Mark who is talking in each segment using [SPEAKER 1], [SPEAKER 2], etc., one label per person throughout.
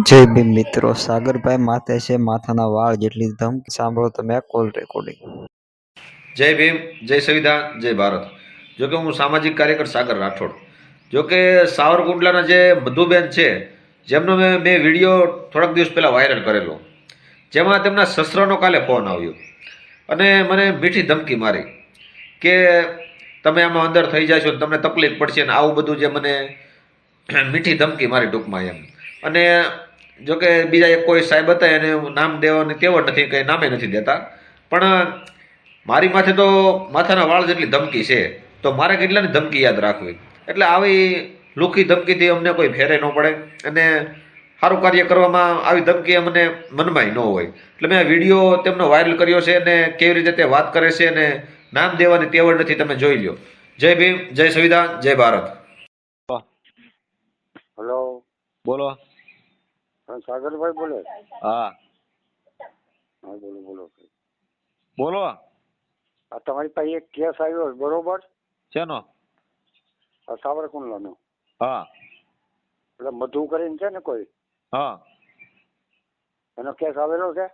[SPEAKER 1] જય ભીમ મિત્રો, સાગરભાઈ માથે છે માથાના વાળ જેટલી ધમકી, સાંભળો તમે આ કોલ રેકોર્ડિંગ.
[SPEAKER 2] જય ભીમ, જય સંવિધાન, જય ભારત. જોકે હું સામાજિક કાર્યકર સાગર રાઠોડ. જોકે સાવરકુંડલાના જે મધુબેન છે, જેમનો મેં વિડીયો થોડાક દિવસ પહેલા વાયરલ કરેલો, જેમાં તેમના સસરાનો કાલે ફોન આવ્યો અને મને મીઠી ધમકી મારી કે તમે આમાં અંદર થઈ જશો, તમને તકલીફ પડશે ને આવું બધું જે મને મીઠી ધમકી મારી ટૂંકમાં એમ. અને જોકે બીજા એક કોઈ સાહેબ હતા, એને નામ દેવાની તેવડ નથી, કંઈ નામે નથી દેતા, પણ મારી માથે તો માથાના વાળ જેટલી ધમકી છે, તો મારે કેટલાની ધમકી યાદ રાખવી. એટલે આવી લુખી ધમકીથી અમને કોઈ ફેરે ન પડે અને સારું કાર્ય કરવામાં આવી ધમકી અમને મનમાંય ન હોય. એટલે મેં આ વિડીયો તેમનો વાયરલ કર્યો છે અને કેવી રીતે તે વાત કરે છે અને નામ દેવાની તેવડ નથી, તમે જોઈ લ્યો. જય ભીમ, જય સંવિધાન, જય ભારત.
[SPEAKER 3] હેલો,
[SPEAKER 4] બોલો.
[SPEAKER 3] સાગરભાઈ બોલે?
[SPEAKER 4] હા
[SPEAKER 3] હા, બોલો બોલો.
[SPEAKER 4] બોલો.
[SPEAKER 3] આ તમારી પાસે એક કેસ આવ્યો છે, બરોબર?
[SPEAKER 4] શેનો?
[SPEAKER 3] આ સાવરકુંડલાનો.
[SPEAKER 4] હા.
[SPEAKER 3] એટલે મધુ કરીને છે ને કોઈ,
[SPEAKER 4] હા.
[SPEAKER 3] એનો કેસ આવેલો છે?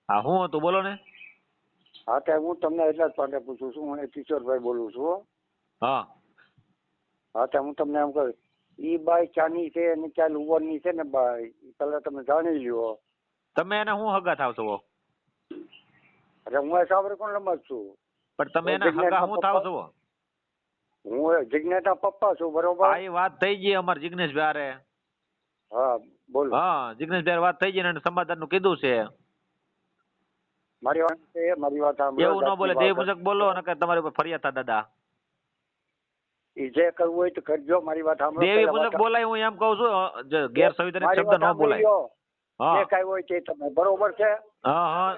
[SPEAKER 4] હા, શું હતું બોલો ને.
[SPEAKER 3] હા, ત્યાં હું તમને એટલા જ માટે પૂછું છું. હું કિશોરભાઈ બોલું છું.
[SPEAKER 4] હા.
[SPEAKER 3] હા, ત્યાં હું તમને એમ કહું, ઈ બાઈ ચાની છે અને ક્યાં લુવરની છે ને બાઈ, પેલા તમે જાણી લ્યો.
[SPEAKER 4] તમે એને શું હગા થાવ છો?
[SPEAKER 3] એટલે હું સાવરકુંડલામાં જ છું.
[SPEAKER 4] પણ તમે એને હગા શું થાવ છો?
[SPEAKER 3] હું જિજ્ઞેશના પપ્પા છું, બરોબર?
[SPEAKER 4] આ એ વાત થઈ ગઈ અમારે જિગ્નેશભાઈ હારે.
[SPEAKER 3] હા, બોલો.
[SPEAKER 4] હા, જિગ્નેશભાઈ વાત થઈ ગઈ ને સમાધાન નું કીધું છે.
[SPEAKER 3] મારી વાત છે, મારી વાત સાંભળો.
[SPEAKER 4] એવું ન બોલે, દેવ પૂજક બોલો ને તમારી ઉપર ફરિયાદ થા દાદા.
[SPEAKER 3] ઈ જે કરવું હોય તો કરજો. મારી વાત સાંભળો.
[SPEAKER 4] દેવી પૂજક બોલાય, હું એમ કઉ છું, ગેરસંવિધાનિક શબ્દ ન બોલાય.
[SPEAKER 3] જે કઈ હોય તે તમે, બરોબર છે?
[SPEAKER 4] હા હા.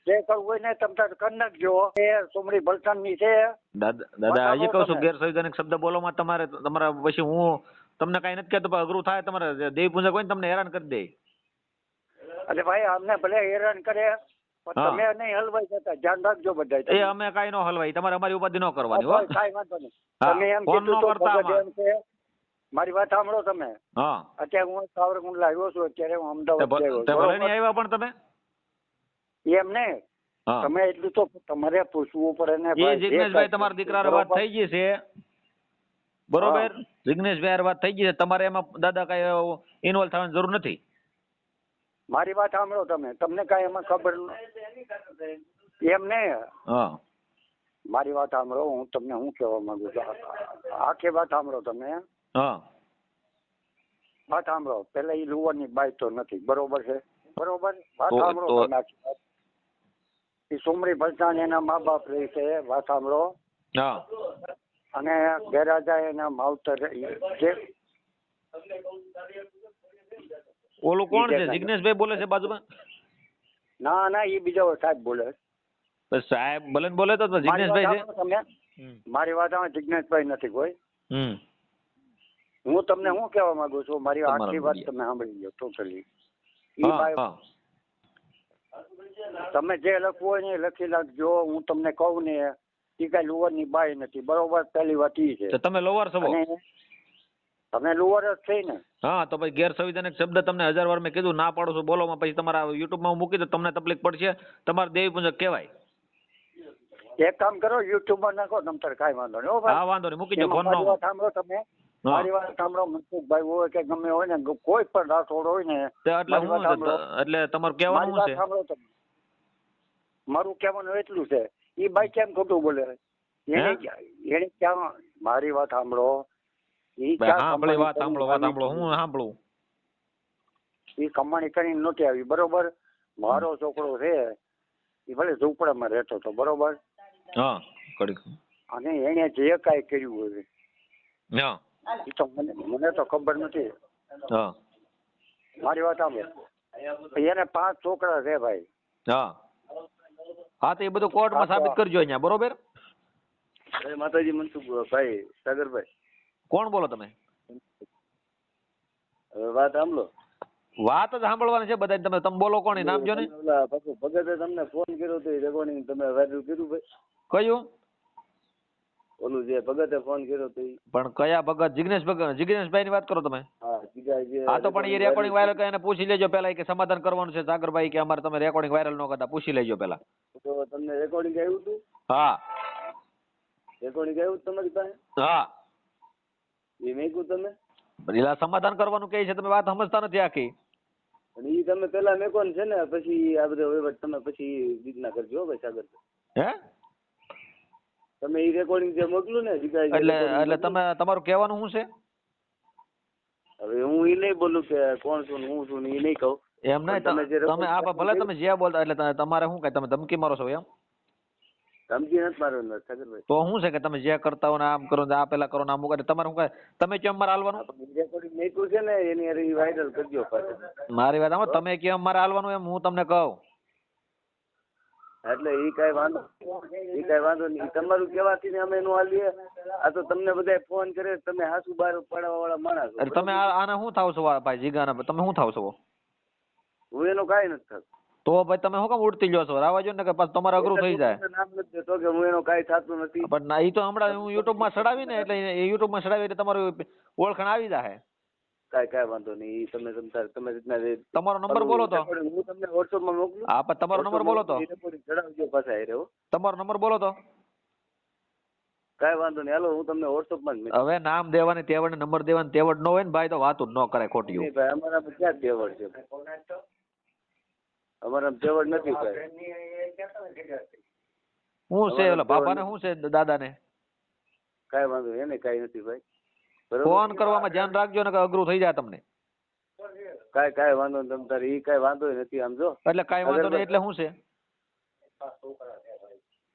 [SPEAKER 3] જે કરવું હોય ને તમે કરી નાખજો. એ સુમરી બલસાન ની છે.
[SPEAKER 4] દાદા હજી કહું છું, ગેરસંવિધાનિક શબ્દ બોલોમાં તમારા પછી હું તમને કઈ નથી કહેતો, અઘરું થાય. તમારે દેવી પૂજક હોય ને તમને હેરાન કરી દે.
[SPEAKER 3] અરે ભાઈ, અમને ભલે હેરાન કરે, પણ તમે નહીં હલવાઈ જતા, ધ્યાન રાખજો બધા.
[SPEAKER 4] એ અમે કઈ નો હલવાઈ, તમારે અમારી ઉપાધિ ન કરવાની હો.
[SPEAKER 3] કઈ વાંધો નહીં. તમે એમ કીધું તો એમ છે. મારી વાત સાંભળો તમે.
[SPEAKER 4] હા.
[SPEAKER 3] અત્યારે હું સાવરકુંડલા આવ્યો છું, અત્યારે હું અમદાવાદ
[SPEAKER 4] ભલે નહીં આવ્યા પણ તમે
[SPEAKER 3] એમ ને તમે એટલું તો તમારે પૂછવું પડે ને.
[SPEAKER 4] એ જિગ્નેશભાઈ તમારા દીકરા વાત થઈ ગઈ છે, બરોબર? જિગ્નેશભાઈ વાત થઈ ગઈ છે, તમારે એમાં દાદા કઈ ઇન્વોલ્વ થવાની જરૂર નથી.
[SPEAKER 3] મારી વાત સાંભળો તમે. તમને કઈ એમાં ખબર એમ ને?
[SPEAKER 4] હા.
[SPEAKER 3] મારી વાત સાંભળો. હું તમને શું કહેવા માંગુ છું, આખી વાત સાંભળો તમે.
[SPEAKER 4] હા.
[SPEAKER 3] વાત સાંભળો. પેલા એ લુવાની બાઈ તો નથી, બરોબર છે? બરોબર. વાત સાંભળો તમે. એ સુમરી ભલસાણ એના મા બાપ રહે છે. વાત સાંભળો.
[SPEAKER 4] હા.
[SPEAKER 3] અને ગેરાજા એના માવતર જે
[SPEAKER 4] ઓલું કોણ છે? જિગ્નેશભાઈ બોલે છે બાજુમાં?
[SPEAKER 3] ના ના, એ બીજો સાહેબ બોલે.
[SPEAKER 4] સાહેબ ભલે બોલે તો જિગ્નેશભાઈ છે.
[SPEAKER 3] તમે મારી વાત આવે, જિગ્નેશભાઈ નથી કોઈ.
[SPEAKER 4] હમ.
[SPEAKER 3] હું તમને શું કહેવા માંગુ છું, મારી આખી વાત તમે સાંભળી લો ટોટલી. તમે જે લખવું હોય ને એ લખી નાખજો. હું તમને કહું ને, એ કઈ લુવરની બાઈ નથી, બરોબર? પહેલી વાત ઈ છે.
[SPEAKER 4] તમે લોવર છો?
[SPEAKER 3] તમે લુવર જ થઈ ને?
[SPEAKER 4] હા, તો પછી ગેરસંવિધાનિક શબ્દ તમને 1000 વાર મેં કીધું, ના પાડો છો બોલોમાં, પછી તમારા યુટ્યુબમાં હું મૂકી દઉં, તમને તકલીફ પડશે. તમારે દેવી પૂજક કહેવાય.
[SPEAKER 3] એક કામ કરો, યુટ્યુબ માં નાખો, તમતાર કાંઈ વાંધો નહીં.
[SPEAKER 4] હા, વાંધો નહીં, મૂકી દો ફોન.
[SPEAKER 3] મારી વાત સાંભળો તમે. મારી વાત સાંભળો. મનસુખભાઈ હોય કે ગમે હોય ને, કોઈ પણ રાઠોડ હોય ને,
[SPEAKER 4] એટલે તમારું કહેવાનું શું છે?
[SPEAKER 3] સાંભળો તમે. મારું કહેવાનું એટલું છે, એ બાઈ કેમ ખોટું બોલે? એને ક્યાં? મારી વાત સાંભળો.
[SPEAKER 4] વાત સાંભળો. હું સાંભળું.
[SPEAKER 3] એ કમાણી કરીને નહોતી આવી, બરોબર? મારો છોકરો છે, એ ભલે ઝૂંપડામાં રહેતો હતો, બરોબર?
[SPEAKER 4] હા.
[SPEAKER 3] અને એને જે કાંઈ કર્યું હોય એ તો મને તો ખબર નથી. મારી વાત સાંભળો. એને 5 છોકરા છે ભાઈ.
[SPEAKER 4] હા. હા, તો એ બધું કોર્ટમાં સાબિત કરજો અહીંયા, બરોબર?
[SPEAKER 3] માતાજી. મનસુખભાઈ, સાગરભાઈ.
[SPEAKER 4] કોણ બોલો તમે?
[SPEAKER 3] વાત સાંભળો.
[SPEAKER 4] વાત જ સાંભળવાની છે બધા. તમે બોલો કોણ? નામ જો ને.
[SPEAKER 3] ભગતે તમને ફોન કર્યો તો રેકોર્ડિંગ તમે વાયરલ કર્યું ભાઈ?
[SPEAKER 4] કયું?
[SPEAKER 5] ઓલું જે ભગતે ફોન કર્યો તો ઈ.
[SPEAKER 4] પણ કયા ભગત? જિગ્નેશભાઈ ની વાત કરો તમે?
[SPEAKER 5] હા જીગા જે
[SPEAKER 4] હા તો પણ એ રેકોર્ડિંગ વાયરલ કરે એને પૂછી લેજો પેલા કે સમાધાન કરવાનું છે સાગરભાઈ કે અમારે તમે રેકોર્ડિંગ વાયરલ ન કરતા, પૂછી લેજો પેલા.
[SPEAKER 5] તો તમને રેકોર્ડિંગ આવ્યું હતું?
[SPEAKER 4] હા
[SPEAKER 5] રેકોર્ડિંગ આવ્યું હતું તમારી પાસે?
[SPEAKER 4] હા
[SPEAKER 5] એ મેકું તમે?
[SPEAKER 4] એટલે સમાધાન કરવાનું કહે છે, તમે વાત સમજતા નથી આખી.
[SPEAKER 5] અને ઈ તમે પેલા મેકો ને છે ને પછી આ બધો વહીવટ તમે પછી રીતના કરજો ભાઈ સાગર.
[SPEAKER 4] હે
[SPEAKER 5] તમે ઈ રેકોર્ડિંગ જે મોકલું ને જીગા
[SPEAKER 4] એટલે તમે તમારું કહેવાનું શું છે?
[SPEAKER 5] હવે હું ઈ નહીં બોલું કે કોણ છું ને હું છું ને ઈ નહીં કહું.
[SPEAKER 4] એમ નહીં, તમે આ ભલે તમે જે બોલતા એટલે તમારે શું કઈ તમે ધમકી મારો છો એમ?
[SPEAKER 5] ધમકી નથી મારવાની સાગરભાઈ.
[SPEAKER 4] તો શું છે કે તમે જે કરતા હો ને આમ કરો ને આ પેલા કરો ને આમ કરે, તમારે શું કહે તમે કેમ મારે હાલવાનું?
[SPEAKER 5] રેકોર્ડિંગ મેકું છે ને એની હારે ઈ વાયરલ કરજો પાછું.
[SPEAKER 4] મારી વાત આમાં તમે કેમ મારે હાલવાનું એમ હું તમને કહું.
[SPEAKER 5] એટલે ઈ કઈ વાંધો નહીં. ઈ તમારું કેવાથી ને અમે એનું હાલીએ. આ તો તમને બધા ફોન કરે તમે હાસુ બાર પાડવા વાળા માણસ છો.
[SPEAKER 4] એટલે તમે આને શું થાવ છો ભાઈ જીગાના? તમે શું થાવ છો?
[SPEAKER 5] હું એનું કાંઈ નથી થતું.
[SPEAKER 4] તો ભાઈ તમે શું કામ ઉડતી લ્યો છો? રાવા જો ને કે પાછું તમારે અઘરું થઈ જાય.
[SPEAKER 5] નામ નથી દેતો કે હું એનું કાંઈ થતું નથી.
[SPEAKER 4] પણ ના, ઈ તો હમણાં હું યુટ્યુબમાં ચડાવી ને એટલે એ યુટ્યુબમાં ચડાવી એટલે તમારું ઓળખાણ આવી જાય.
[SPEAKER 5] કાંઈ વાંધો નહીં. ઈ તમે રીતના
[SPEAKER 4] તમારો નંબર બોલો તો.
[SPEAKER 5] હું તમને વોટ્સઅપમાં મોકલું.
[SPEAKER 4] હા પણ તમારો નંબર બોલો તો.
[SPEAKER 5] ચડાવજો પાછા હારે હો.
[SPEAKER 4] તમારો નંબર બોલો તો.
[SPEAKER 5] કાંઈ વાંધો નહીં. હાલો હું તમને વોટ્સઅપમાં જ
[SPEAKER 4] હવે નામ દેવાની તેવડ ને નંબર દેવાની તેવડ ન હોય ને ભાઈ તો વાતું જ ન કરે ખોટી.
[SPEAKER 5] નહીં ભાઈ અમારામાં ક્યાં તેવડ છે? અમારામાં તેવડ નથી ભાઈ.
[SPEAKER 4] શું છે ઓલા બાપાને શું છે દાદાને?
[SPEAKER 5] કાંઈ વાંધો નહીં. એને કાંઈ નથી ભાઈ. બરોબર.
[SPEAKER 4] ફોન કરવામાં ધ્યાન રાખજો ને કે અઘરું થઈ જાય તમને.
[SPEAKER 5] કાંઈ વાંધો નહીં. તમ તારે ઈ કાંઈ વાંધો નથી. આમ જો
[SPEAKER 4] એટલે કાંઈ વાંધો નહીં એટલે શું છે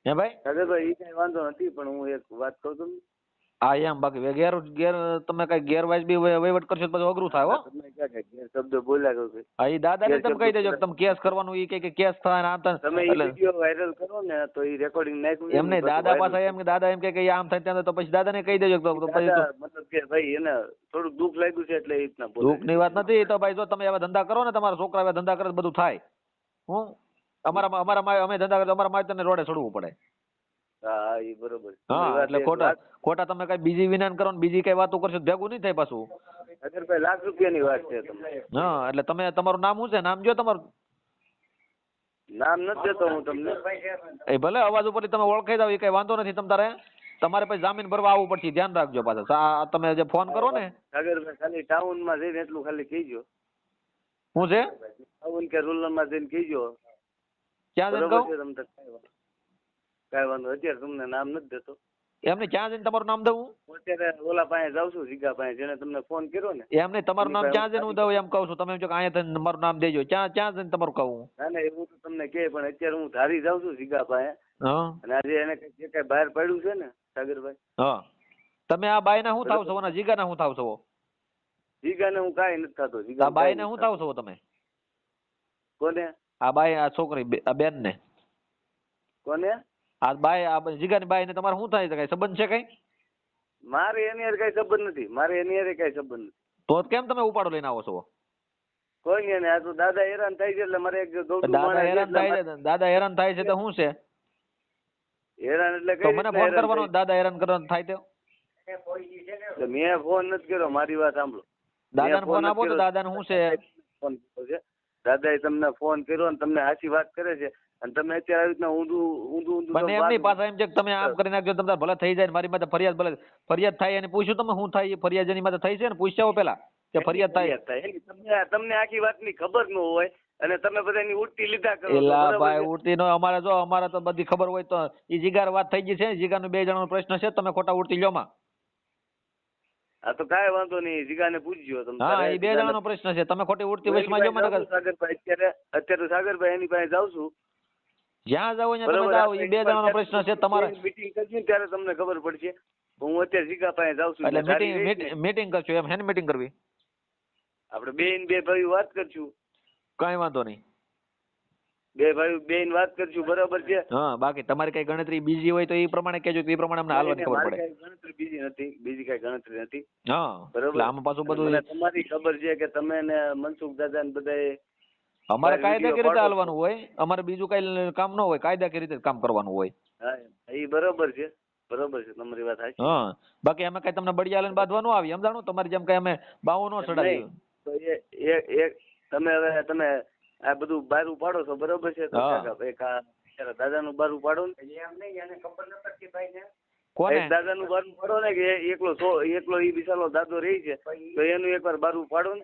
[SPEAKER 4] હે ભાઈ?
[SPEAKER 5] સાગરભાઈ ઈ કાંઈ વાંધો નથી પણ હું એક વાત કહું તમને.
[SPEAKER 4] હા એમ બાકી ઘેર તમે કઈ ગેરવાઇઝ બી વહીવટ કરશો તો પછી અઘરું થાય હો.
[SPEAKER 5] તમે ક્યાં કઈ ગેર શબ્દ બોલ્યા કરો છો?
[SPEAKER 4] હા એ દાદાને તમે કહી દેજો કે તમે કેસ કરવાનું ઈ કે કેસ થાય ને આમ થાય.
[SPEAKER 5] તમે ઈ વિડિયો વાયરલ કરો ને તો ઈ રેકોર્ડિંગ નાખ્યું
[SPEAKER 4] એમ નહીં, દાદા પાસે એમ કે દાદા એમ કે આમ થાય ત્યાં તો પછી દાદાને કહી દેજો તો પછી તો
[SPEAKER 5] મતલબ કે ભાઈ એને થોડું દુઃખ લાગ્યું છે એટલે એ રીતના બોલે.
[SPEAKER 4] દુઃખની વાત નથી. તો ભાઈ જો તમે એવા ધંધા કરો ને તમારા છોકરા એવા ધંધા કરે તો બધું થાય. હું અમે ધંધા કરે તો અમારા માતરને રોડે ચડવું પડે.
[SPEAKER 5] હા ઈ બરોબર.
[SPEAKER 4] હા એટલે ખોટા તમે કઈ બીજી વિનાન કરો ને બીજી કઈ વાતો કરશો તો ભેગું નહીં થાય પાછું.
[SPEAKER 5] અગરભાઈ લાખ રૂપિયાની વાત છે તમને.
[SPEAKER 4] હા એટલે તમે તમારું નામ શું છે? નામ જો તમારું.
[SPEAKER 5] નામ નથી દેતો હું તમને.
[SPEAKER 4] એ ભલે અવાજ ઉપરથી તમે ઓળખાઈ જાવ એ કઈ વાંધો નથી. તમારે પછી જામીન ભરવા આવવું પડશે. ધ્યાન રાખજો પાછા. તમે જે ફોન કરો ને
[SPEAKER 5] સાગરભાઈ ખાલી ટાઉનમાં જઈને એટલું ખાલી કહીજો.
[SPEAKER 4] શું છે?
[SPEAKER 5] ટાઉન કે રૂરલમાં જઈને કહીજો.
[SPEAKER 4] ક્યાં જઈને
[SPEAKER 5] બરોબર
[SPEAKER 4] કહું?
[SPEAKER 5] છે. તમને કાંઈ વાંધો અત્યારે તમને નામ નથી દેતો.
[SPEAKER 4] એમને ક્યાં જઈને તમારું નામ દઉં?
[SPEAKER 5] હું અત્યારે ઓલા પાસે જાઉં છું જીગા પાસે જેને તમને ફોન કર્યો ને.
[SPEAKER 4] એમ નહીં, તમારું નામ ક્યાં જઈને હું દઉં એમ કહું છું. તમે એમ કહો કે અહીંયા થઈને મારું નામ દેજો. ક્યાં જઈને તમારું કહું?
[SPEAKER 5] ના ના એવું તો તમને કહે પણ અત્યારે હું ધારી જાઉં છું જીગા પાસે.
[SPEAKER 4] હા
[SPEAKER 5] અને આજે એને જે કઈ બહાર પડ્યું છે ને સાગરભાઈ.
[SPEAKER 4] હા તમે આ બાયના શું થાવ છો અને જીગાના શું થાવ છો?
[SPEAKER 5] જીગાને હું કાંઈ નથી થતો.
[SPEAKER 4] આ
[SPEAKER 5] જીગા
[SPEAKER 4] બાયને શું થાવ છો તમે?
[SPEAKER 5] કોને?
[SPEAKER 4] આ બાય આ છોકરી આ બેન ને
[SPEAKER 5] કોને?
[SPEAKER 4] આ બાય આ જીગાની બાય ને તમારે શું થાય છે? કઈ સંબંધ છે કઈ?
[SPEAKER 5] મારે એની હારે કઈ સંબંધ નથી. મારે એની હારે કઈ સંબંધ નથી.
[SPEAKER 4] તો કેમ તમે ઉપાડો લઈને આવો છો?
[SPEAKER 5] કોઈ નહીં. આ તો દાદા હેરાન થાય છે એટલે મારે એક ગૌડું
[SPEAKER 4] દાદા હેરાન થાય છે. દાદા હેરાન થાય છે તો શું છે?
[SPEAKER 5] હેરાન એટલે
[SPEAKER 4] તો મને ફોન કરવાનો. દાદા હેરાન કરવાનો થાય તો
[SPEAKER 5] મેં ફોન નથી કર્યો. મારી વાત સાંભળો.
[SPEAKER 4] દાદાને ફોન આપો તો દાદાને શું છે?
[SPEAKER 5] ફોન કર્યો છે. દાદાએ તમને ફોન કર્યો અને તમને સાચી વાત કરે છે અને તમે અત્યારે આવી રીતના ઊંધું
[SPEAKER 4] મને એમ નહીં. પાછા એમ છે કે તમે આમ કરી નાખજો તમારે ભલે થઈ જાય. મારી માથે ફરિયાદ ભલે ફરિયાદ થાય અને પૂછ્યું તમે શું થાય? ફરિયાદ એની માથે થઈ છે ને પૂછ્યા પેલા કે ફરિયાદ થાય.
[SPEAKER 5] તમને આખી વાતની ખબર ન હોય અને તમે બધાની ઉડતી લીધા કરો.
[SPEAKER 4] એલા ભાઈ ઉડતી નો અમારે જો અમારે તો બધી ખબર હોય તો ઈ જીગાર વાત થઈ ગઈ છે. જીગાનો 2 જણાનો પ્રશ્ન છે. તમે ખોટા ઉડતી લ્યો માં.
[SPEAKER 5] હા તો કાંઈ વાંધો નહીં. જીગાને પૂછજો તમે.
[SPEAKER 4] હા એ 2 જણાનો પ્રશ્ન છે. તમે ખોટી ઉડતી વચમાં જો મને
[SPEAKER 5] સાગરભાઈ અત્યારે સાગરભાઈ એની પાસે જાઉં છું.
[SPEAKER 4] જ્યાં જાવ ત્યાં તમે જાઓ. એ 2 જણાનો પ્રશ્ન છે. તમારે
[SPEAKER 5] મીટિંગ કરજો ને ત્યારે તમને ખબર પડશે. હું અત્યારે જીગા પાસે જાઉં છું.
[SPEAKER 4] એટલે મીટિંગ કરશો એમ? હેને મીટિંગ કરવી?
[SPEAKER 5] આપણે બે ભાઈ વાત કરશું.
[SPEAKER 4] કઈ વાંધો નહીં.
[SPEAKER 5] બે ભાઈ બેન વાત કરશું. બરાબર છે.
[SPEAKER 4] હા બાકી તમારી કઈ ગણતરી બીજી હોય તો એ પ્રમાણે કહેજો. એ પ્રમાણે અમને હાલવાની ખબર પડે.
[SPEAKER 5] ગણતરી બીજી નથી. બીજી કઈ ગણતરી નથી.
[SPEAKER 4] હા
[SPEAKER 5] બરાબર.
[SPEAKER 4] એટલે આમાં પાછું બધું
[SPEAKER 5] તમારી ખબર છે કે તમે ને મનસુખ દાદા ને બધાએ
[SPEAKER 4] અમારે કાયદાકીય રીતે હાલવાનું હોય. અમારે બીજું કઈ કામ ન હોય. કાયદાકીય રીતે કામ કરવાનું હોય.
[SPEAKER 5] હા એ બરોબર છે. બરોબર છે તમારી વાત સાચી.
[SPEAKER 4] હા બાકી અમે કઈ તમને બળિયા લઈને બાંધવા ન આવી સમજાણું તમારી જેમ કઈ અમે બાવું ન ચડાવ્યું.
[SPEAKER 5] તો એ તમે આ બધું બારું પાડો છો બરોબર છે તો
[SPEAKER 4] હા.
[SPEAKER 5] એક આ બિચારા દાદાનું બારું પાડો ને
[SPEAKER 3] એમ નહીં એને ખબર ન પડતી ભાઈ ને
[SPEAKER 4] કોને
[SPEAKER 5] એક દાદાનું બારું પાડો ને કે એકલો ઈ બિચારો દાદો રહી છે તો એનું એકવાર બારું પાડો ને.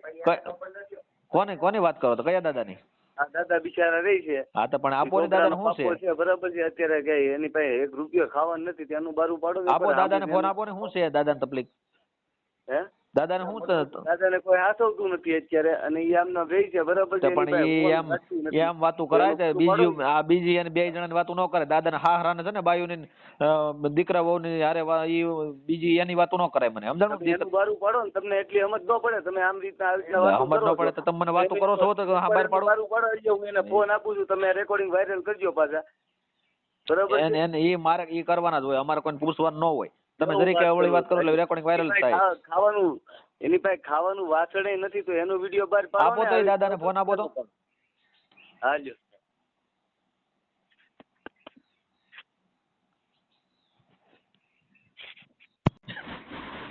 [SPEAKER 4] કોની વાત કરો તો કયા દાદાની?
[SPEAKER 5] આ દાદા બિચારા રહી છે
[SPEAKER 4] હા તો પણ આપો ને દાદાને શું
[SPEAKER 5] બાપો
[SPEAKER 4] છે?
[SPEAKER 5] છે બરાબર છે અત્યારે કઈ એની પાસે 1 રૂપિયો ખાવાનું નથી ત્યાંનું બારું પાડો ને
[SPEAKER 4] આપો
[SPEAKER 5] એકવાર
[SPEAKER 4] દાદાને
[SPEAKER 5] આમ
[SPEAKER 4] ફોન આપો ને શું છે દાદાને તકલીફ?
[SPEAKER 5] હે
[SPEAKER 4] દાદાને શું છે?
[SPEAKER 5] દાદાને કોઈ હાથવતું નથી અત્યારે અને ઈ આમના રહી છે બરાબર છે
[SPEAKER 4] તો પણ ઈ એમ વાતું કરાય છે બીજી અને 2 જણાની વાતું ન કરે. દાદાને હાહરાને છે ને બાયુની દીકરા વહુની હારે ઈ બીજી એની વાતું ન કરાય મને સમજાણું?
[SPEAKER 5] એનું બારું પાડો ને તમને એટલી સમજ ન પડે તમે આમ રીતના આવી રીતના વાતો
[SPEAKER 4] સમજ ન
[SPEAKER 5] કરો
[SPEAKER 4] પડે
[SPEAKER 5] છો.
[SPEAKER 4] તો તમે મને વાતું કરો છો તો હા બહાર પાડો.
[SPEAKER 5] બારું પાડો એટલે હું એને ફોન આપું છું તમે રેકોર્ડિંગ વાયરલ કરજો પાછા બરાબર છે?
[SPEAKER 4] એને ઈ મારે ઈ કરવાના જ હોય અમારે કોઈ પૂછવાનું ન હોય. તમે જરીકે અવળી વાત કરો એટલે રેકોર્ડિંગ વાયરલ થાય.
[SPEAKER 5] ખાવાનું એની પાસે ખાવાનું વાસણે નથી તો એનો વિડીયો બહાર પાડો
[SPEAKER 4] આપો તો
[SPEAKER 5] ને.
[SPEAKER 4] એ દાદાને ફોન આપો તો.
[SPEAKER 5] હાજો.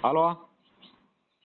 [SPEAKER 4] હાલો